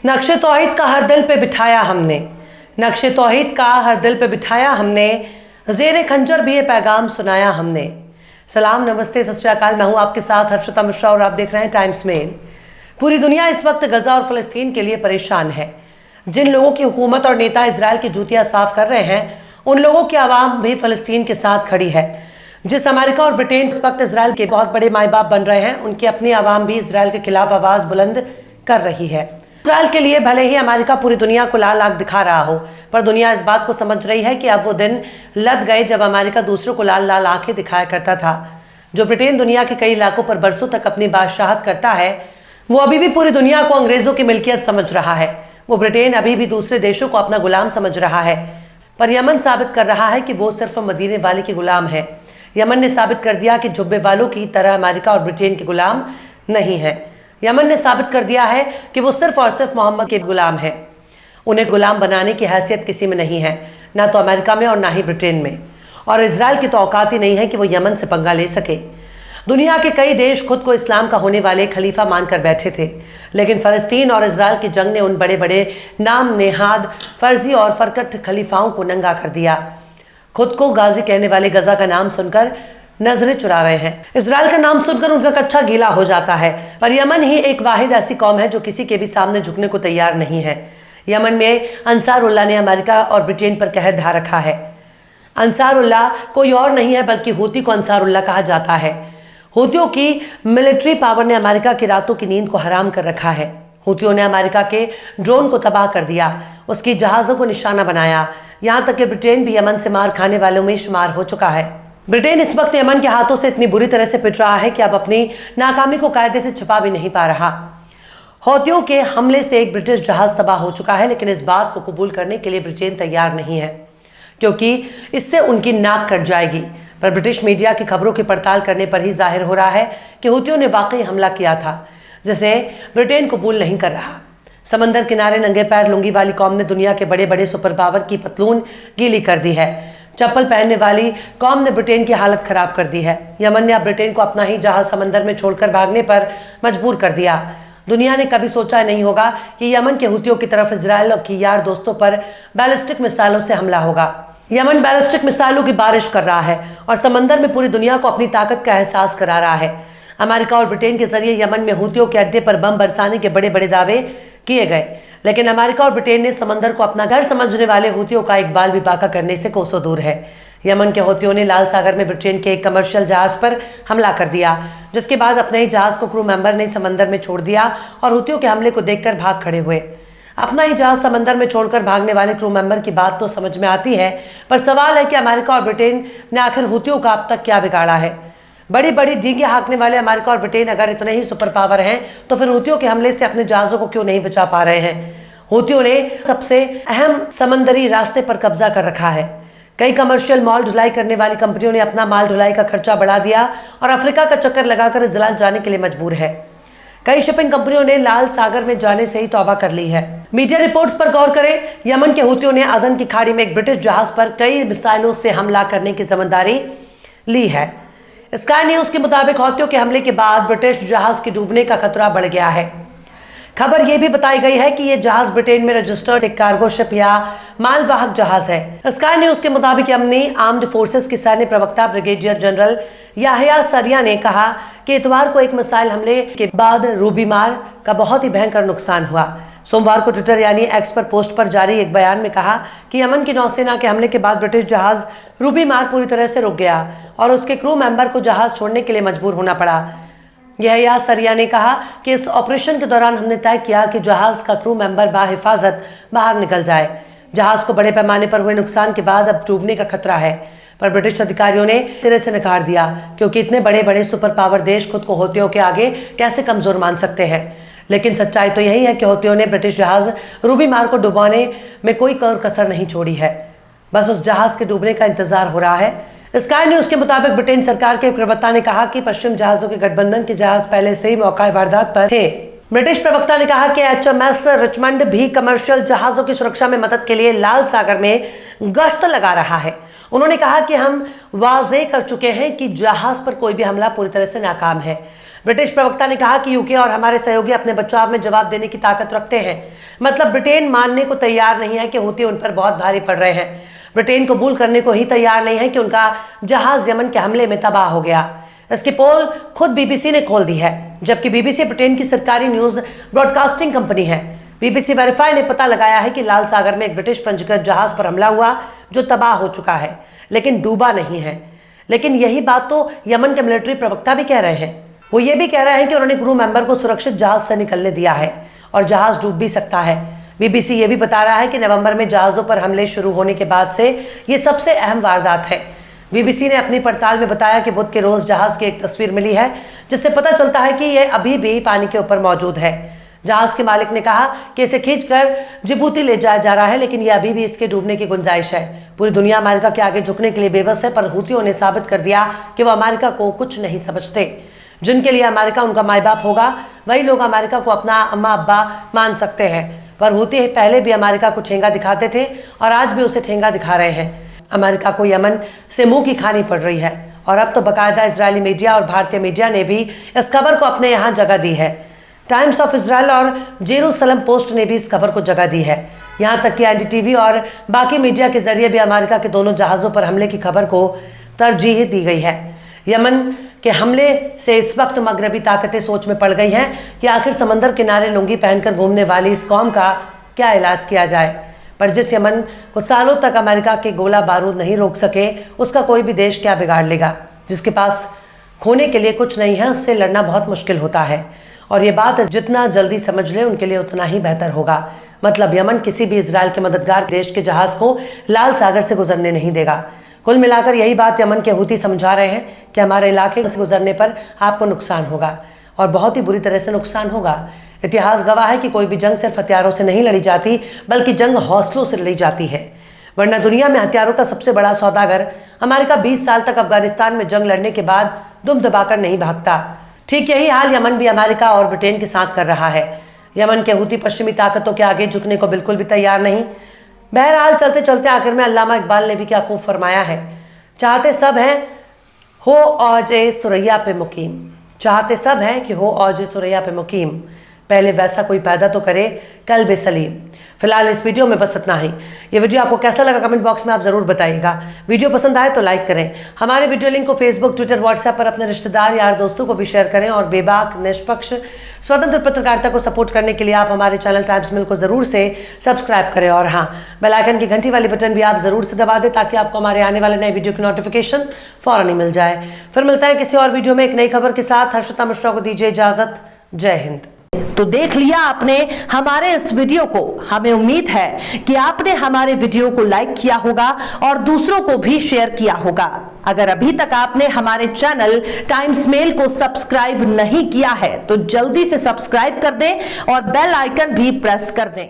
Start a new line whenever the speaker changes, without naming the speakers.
नक्शे तौहीद का हर दिल पे बिठाया हमने, नक्शे तौहीद का हर दिल पे बिठाया हमने, ज़ेरे खंजर भी ये पैगाम सुनाया हमने। सलाम, नमस्ते, सत श्री अकाल। मैं हूँ आपके साथ हर्षिता मिश्रा और आप देख रहे हैं टाइम्स मेल। पूरी दुनिया इस वक्त गजा और फ़लस्तीन के लिए परेशान है। जिन लोगों की हुकूमत और नेता इजराइल की जूतियाँ साफ कर रहे हैं, उन लोगों की आवाम भी फ़लस्तीन के साथ खड़ी है। जिस अमेरिका और ब्रिटेन इस वक्त इजराइल के बहुत बड़े माए बाप बन रहे हैं, उनकी अपनी आवाम भी इजराइल के खिलाफ आवाज़ बुलंद कर रही है। इजराइल के लिए भले ही अमेरिका पूरी दुनिया को लाल आंख दिखा रहा हो, पर दुनिया इस बात को समझ रही है कि अब वो दिन लद गए जब अमेरिका दूसरों को लाल लाल आंखें दिखाया करता था। जो ब्रिटेन दुनिया के कई इलाकों पर बरसों तक अपनी बादशाहत करता है, वो अभी भी पूरी दुनिया को अंग्रेजों की मिल्कियत समझ रहा है। वो ब्रिटेन अभी भी दूसरे देशों को अपना गुलाम समझ रहा है, पर यमन साबित कर रहा है कि वो सिर्फ मदीने वाले की गुलाम है। यमन ने साबित कर दिया कि जुब्बे वालों की तरह अमेरिका और ब्रिटेन के गुलाम नहीं है। यमन ने साबित कर दिया है कि वो सिर्फ और सिर्फ मोहम्मद के गुलाम है। उन्हें गुलाम बनाने की हैसियत किसी में नहीं है, ना तो अमेरिका में और ना ही ब्रिटेन में। और इजराइल की तो औकात ही नहीं है कि वो यमन से पंगा ले सके। दुनिया के कई देश खुद को इस्लाम का होने वाले खलीफा मानकर बैठे थे, लेकिन फ़लस्तीन और इजराइल की जंग ने उन बड़े बड़े नाम नेहाद फर्जी और फरकट खलीफाओं को नंगा कर दिया। खुद को गाजी कहने वाले गजा का नाम सुनकर नजरें चुरा रहे हैं। इजराइल का नाम सुनकर उनका कच्चा गीला हो जाता है, पर यमन ही एक वाहिद ऐसी कौम है जो किसी के भी सामने झुकने को तैयार नहीं है। यमन में अंसारुल्लाह ने अमेरिका और ब्रिटेन पर कहर ढा रखा है। अंसारुल्लाह कोई और नहीं है बल्कि हूती को अंसारुल्लाह कहा जाता है। हूतियों की मिलिट्री पावर ने अमेरिका की रातों की नींद को हराम कर रखा है। हूतियों ने अमेरिका के ड्रोन को तबाह कर दिया, उसकी जहाज़ों को निशाना बनाया। यहाँ तक कि ब्रिटेन भी यमन से मार खाने वालों में शुमार हो चुका है। ब्रिटेन इस वक्त यमन के हाथों से इतनी बुरी तरह से पिट रहा है कि अब अपनी नाकामी को कायदे से छिपा भी नहीं पा रहा। हौतियों के हमले से एक ब्रिटिश जहाज़ तबाह हो चुका है, लेकिन इस बात को कबूल करने के लिए ब्रिटेन तैयार नहीं है, क्योंकि इससे उनकी नाक कट जाएगी। पर ब्रिटिश मीडिया की खबरों की पड़ताल करने पर ही जाहिर हो रहा है कि हूतियों ने वाकई हमला किया था, जिसे ब्रिटेन कबूल नहीं कर रहा। समंदर किनारे नंगे पैर लुंगी वाली कौम ने दुनिया के बड़े बड़े सुपर पावर की पतलून गीली कर दी है। चप्पल पहनने वाली कौम ने ब्रिटेन की हालत खराब कर दी है। यमन ने अब ब्रिटेन को अपना ही जहाज समंदर में छोड़कर भागने पर मजबूर कर दिया। दुनिया ने कभी सोचा नहीं होगा कि यमन के हूतियों की तरफ इजराइल की यार दोस्तों पर बैलिस्टिक मिसाइलों से हमला होगा। यमन बैलिस्टिक मिसाइलों की बारिश कर रहा है और समंदर में पूरी दुनिया को अपनी ताकत का एहसास करा रहा है। अमेरिका और ब्रिटेन के जरिए यमन में हूतियों के अड्डे पर बम बरसाने के बड़े बड़े दावे किए गए, लेकिन अमेरिका और ब्रिटेन ने समंदर को अपना घर समझने वाले हूतियों का एक बाल भी पाका करने से कोसों दूर है। यमन के हूतियों ने लाल सागर में ब्रिटेन के एक कमर्शियल जहाज पर हमला कर दिया, जिसके बाद अपने ही जहाज को क्रू मेंबर ने समंदर में छोड़ दिया और हूतियों के हमले को देखकर भाग खड़े हुए। अपना ही जहाज समंदर में छोड़कर भागने वाले क्रू मेंबर की बात तो समझ में आती है, पर सवाल है कि अमेरिका और ब्रिटेन ने आखिर हूतियों का अब तक क्या बिगाड़ा है। बड़ी बड़ी डींगे हाँकने वाले अमेरिका और ब्रिटेन अगर इतने ही सुपर पावर हैं, तो फिर हूतियों के हमले से अपने जहाज़ों को क्यों नहीं बचा पा रहे हैं। हूतियों ने सबसे अहम समंदरी रास्ते पर कब्जा कर रखा है। कई कमर्शियल माल ढुलाई करने वाली कंपनियों ने अपना माल ढुलाई का खर्चा बढ़ा दिया और अफ्रीका का चक्कर लगाकर इजराइल जाने के लिए मजबूर है। कई शिपिंग कंपनियों ने लाल सागर में जाने से ही तौबा कर ली है। मीडिया रिपोर्ट्स पर गौर करें। यमन के हूतियों ने अदन की खाड़ी में एक ब्रिटिश जहाज पर कई मिसाइलों से हमला करने की जिम्मेदारी ली है। स्काई न्यूज के मुताबिक हौतियों के हमले के बाद ब्रिटिश जहाज के डूबने का खतरा बढ़ गया है। खबर यह भी बताई गई है कि यह जहाज ब्रिटेन में रजिस्टर्ड एक कार्गो शिप या मालवाहक जहाज है। स्काई न्यूज के मुताबिक यमनी आर्म्ड फोर्सेस के सैन्य प्रवक्ता ब्रिगेडियर जनरल याहिया सरिया ने कहा कि इतवार को एक मिसाइल हमले के बाद रूबीमार का बहुत ही भयंकर नुकसान हुआ। सोमवार को ट्विटर यानी एक्स पर पोस्ट पर जारी एक बयान में कहा कि यमन की नौसेना के हमले के बाद ब्रिटिश जहाज रूबीमार पूरी तरह से रुक गया और उसके क्रू मेंबर को जहाज छोड़ने के लिए मजबूर होना पड़ा। याहिया सरिया ने कहा कि इस ऑपरेशन के दौरान हमने तय किया कि जहाज का क्रू मेंबर बाहिफाजत बाहर निकल जाए। जहाज को बड़े पैमाने पर हुए नुकसान के बाद अब डूबने का खतरा है, पर ब्रिटिश अधिकारियों ने सिरे से नकार दिया, क्योंकि इतने बड़े बड़े सुपर पावर देश खुद को हूतियों के आगे कैसे कमजोर मान सकते हैं। लेकिन सच्चाई तो यही है कि हूतियों ने ब्रिटिश जहाज रूबीमार को डुबाने में कोई कसर नहीं छोड़ी है। बस उस जहाज के डूबने का इंतजार हो रहा है। स्काई न्यूज के मुताबिक ब्रिटेन सरकार के प्रवक्ता ने कहा कि पश्चिम जहाजों के गठबंधन के जहाज पहले से ही मौका वारदात पर थे। ब्रिटिश प्रवक्ता ने कहा कि HMS रिचमंड भी कमर्शियल जहाजों की सुरक्षा में मदद के लिए लाल सागर में गश्त लगा रहा है। उन्होंने कहा कि हम वाजे कर चुके हैं कि जहाज पर कोई भी हमला पूरी तरह से नाकाम है। ब्रिटिश प्रवक्ता ने कहा कि यूके और हमारे सहयोगी अपने बचाव में जवाब देने की ताकत रखते हैं। मतलब ब्रिटेन मानने को तैयार नहीं है कि हूती उन पर बहुत भारी पड़ रहे हैं। ब्रिटेन कबूल करने को ही तैयार नहीं है कि उनका जहाज यमन के हमले में तबाह हो गया। इसकी पोल खुद बीबीसी ने खोल दी है, जबकि बीबीसी ब्रिटेन की सरकारी न्यूज ब्रॉडकास्टिंग कंपनी है। बीबीसी वेरीफाई ने पता लगाया है कि लाल सागर में एक ब्रिटिश पंजीकृत जहाज पर हमला हुआ जो तबाह हो चुका है, लेकिन डूबा नहीं है। लेकिन यही बात तो यमन के मिलिट्री प्रवक्ता भी कह रहे हैं। वो ये भी कह रहे हैं कि उन्होंने क्रू मेंबर को सुरक्षित जहाज से निकलने दिया है और जहाज डूब भी सकता है। बीबीसी ये भी बता रहा है कि नवंबर में जहाज़ों पर हमले शुरू होने के बाद से ये सबसे अहम वारदात है। बीबीसी ने अपनी पड़ताल में बताया कि बुध के रोज जहाज की एक तस्वीर मिली है, जिससे पता चलता है कि यह अभी भी पानी के ऊपर मौजूद है। जहाज के मालिक ने कहा कि इसे खींचकर जिबूती ले जाया जा रहा है, लेकिन यह अभी भी इसके डूबने की गुंजाइश है। पूरी दुनिया अमेरिका के आगे झुकने के लिए बेबस है, पर हूतियों ने साबित कर दिया कि वह अमेरिका को कुछ नहीं समझते। जिनके लिए अमेरिका उनका माई बाप होगा, वही लोग अमेरिका को अपना अम्मा अब्बा मान सकते हैं। पर हूती पहले भी अमेरिका को ठेंगा दिखाते थे और आज भी उसे ठेंगा दिखा रहे हैं। अमेरिका को यमन से मुंह की खानी पड़ रही है और अब तो बाकायदा इजरायली मीडिया और भारतीय मीडिया ने भी इस खबर को अपने यहाँ जगह दी है। टाइम्स ऑफ इजराइल और जेरूसलम पोस्ट ने भी इस खबर को जगह दी है। यहाँ तक कि एनडीटीवी और बाकी मीडिया के जरिए भी अमेरिका के दोनों जहाज़ों पर हमले की खबर को तरजीह दी गई है। यमन के हमले से इस वक्त मगरबी ताकतें सोच में पड़ गई हैं कि आखिर समंदर किनारे लुंगी पहनकर घूमने वाली इस कौम का क्या इलाज किया जाए। पर जिस यमन को सालों तक अमेरिका के गोला बारूद नहीं रोक सके, उसका कोई भी देश क्या बिगाड़ लेगा। जिसके पास खोने के लिए कुछ नहीं है, उससे लड़ना बहुत मुश्किल होता है। और ये बात जितना जल्दी समझ ले उनके लिए उतना ही बेहतर होगा। मतलब यमन किसी भी इजराइल के मददगार देश के जहाज को लाल सागर से गुजरने नहीं देगा। कुल मिलाकर यही बात यमन के हूती समझा रहे हैं कि हमारे इलाके से गुजरने पर आपको नुकसान होगा और बहुत ही बुरी तरह से नुकसान होगा। इतिहास गवाह है कि कोई भी जंग सिर्फ हथियारों से नहीं लड़ी जाती, बल्कि जंग हौसलों से लड़ी जाती है। वरना दुनिया में हथियारों का सबसे बड़ा सौदागर अमेरिका 20 साल तक अफगानिस्तान में जंग लड़ने के बाद दुम दबाकर नहीं भागता। ठीक यही हाल यमन भी अमेरिका और ब्रिटेन के साथ कर रहा है। यमन के हूती पश्चिमी ताकतों के आगे झुकने को बिल्कुल भी तैयार नहीं। बहरहाल चलते चलते आखिर में अल्लामा इकबाल ने भी क्या खूब फरमाया है, चाहते सब हैं हो औजे सुरैया पे मुकीम। चाहते सब हैं कि हो औजे सुरैया पे मुकीम, पहले वैसा कोई पैदा तो करे कल्ब सलीम। फिलहाल इस वीडियो में बस इतना ही। ये वीडियो आपको कैसा लगा कमेंट बॉक्स में आप ज़रूर बताइएगा। वीडियो पसंद आए तो लाइक करें। हमारे वीडियो लिंक को फेसबुक, ट्विटर, व्हाट्सएप पर अपने रिश्तेदार, यार, दोस्तों को भी शेयर करें। और बेबाक, निष्पक्ष, स्वतंत्र पत्रकारिता को सपोर्ट करने के लिए आप हमारे चैनल टाइम्स मिल को ज़रूर से सब्सक्राइब करें। और हाँ, बेल आइकन की घंटी वाली बटन भी आप ज़रूर से दबा दें, ताकि आपको हमारे आने वाले नए वीडियो की नोटिफिकेशन फ़ौरन ही मिल जाए। फिर मिलता है किसी और वीडियो में एक नई खबर के साथ। हर्षिता मिश्रा को दीजिए इजाज़त। जय हिंद।
तो देख लिया आपने हमारे इस वीडियो को। हमें उम्मीद है कि आपने हमारे वीडियो को लाइक किया होगा और दूसरों को भी शेयर किया होगा। अगर अभी तक आपने हमारे चैनल टाइम्स मेल को सब्सक्राइब नहीं किया है तो जल्दी से सब्सक्राइब कर दें और बेल आइकन भी प्रेस कर दें।